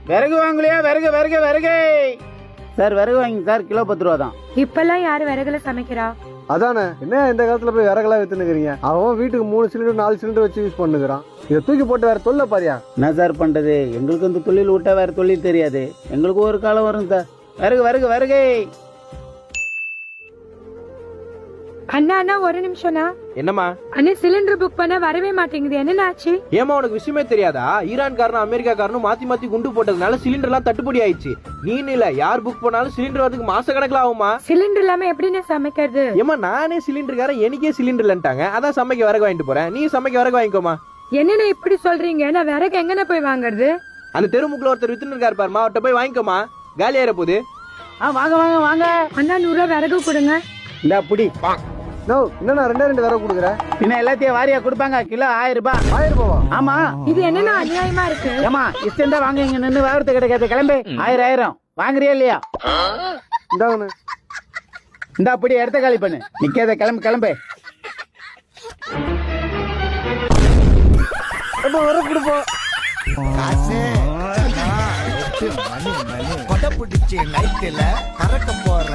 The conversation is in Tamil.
விறகு வாங்கலையா? விறகு விறகு விறகு சார், விறகு வாங்கி சார், கிலோ 10 ரூபா தான். இப்பெல்லாம் யாரு விறகுல சமைக்கிறா? அதானே, என்ன இந்த காலத்துல போய் விறகுலாம் வித்துனுக்கிறீங்க? அவன் வீட்டுக்கு 3 சிலிண்டர் 4 சிலிண்டர் வச்சு யூஸ் பண்ணுகிறான். இதை தூக்கி போட்டு வேற தொல்லை பாரியா. என்ன சார் பண்றது? எங்களுக்கு இந்த தொழில் விட்டா வேற தொழில் தெரியாது. எங்களுக்கு ஒரு காலம் வரும் சார். விறகு விறகு விறகு. அண்ணா அண்ணா ஒரு நிமிஷம்னா. என்னம்மா? அண்ணா சிலிண்டர் புக் பண்ண வரவே மாட்டேங்குது, என்ன ஆச்சு? ஏமா உனக்கு விஷயமே தெரியாதா? ஈரான்காரனும் அமெரிக்காக்காரனும் மாத்தி மாத்தி குண்டு போட்டதுனால சிலிண்டர் எல்லாம் தட்டுப்படி ஆயிடுச்சு. நீன்னு இல்ல, யார் புக் பண்ணாலும் சிலிண்டர் வரதுக்கு மாச கணக்குல ஆகுமா? சிலிண்டர் இல்லாம எப்படின்னு சமைக்கிறது? ஏமா நானே சிலிண்டருக்காரன், எனக்கே சிலிண்டர் இல்லன்ட்டாங்க. அதான் சமைக்க விறகு வாங்கிட்டு போறேன். நீ சமைக்க விறகு வாங்கிக்கோமா. என்னென்ன இப்படி சொல்றீங்க? நான் விறகு எங்கன போய் வாங்குறது? அந்த தெருமுக்குள்ள ஒருத்தர் வித்துன்னு இருக்காரு பாருமா, அவர்கிட்ட போய் வாங்கிக்கோமா. காலி ஆயிர போகுது. வாங்க வாங்க வாங்க. அண்ணா 100 ரூபா விறகு கொடுங்க. இந்த புடி. நோ, என்னண்ணா 2 விறகு கொடுக்குற? பின்ன எல்லாத்தையும் வாரியா கொடுப்பாங்க. கிலோ 1000 ரூபாய். 1000 ரூபாவா? ஆமா. இது என்னன்னா அநியாயமா இருக்கு? ஏமா இஷ்டம் தான் வாங்க, இங்க நின்று விவரத்து கிடைக்காது. கிளம்பு. 1000 வாங்குறியா இல்லையா? இந்தாங்கண்ணே. இந்த அப்படி இடத்த காலி பண்ணு. நிக்காத, கிளம்பு கிளம்பு. விறகு கொடுப்போம். கொடை பிடிச்சி நைட்டுல கறக்க போற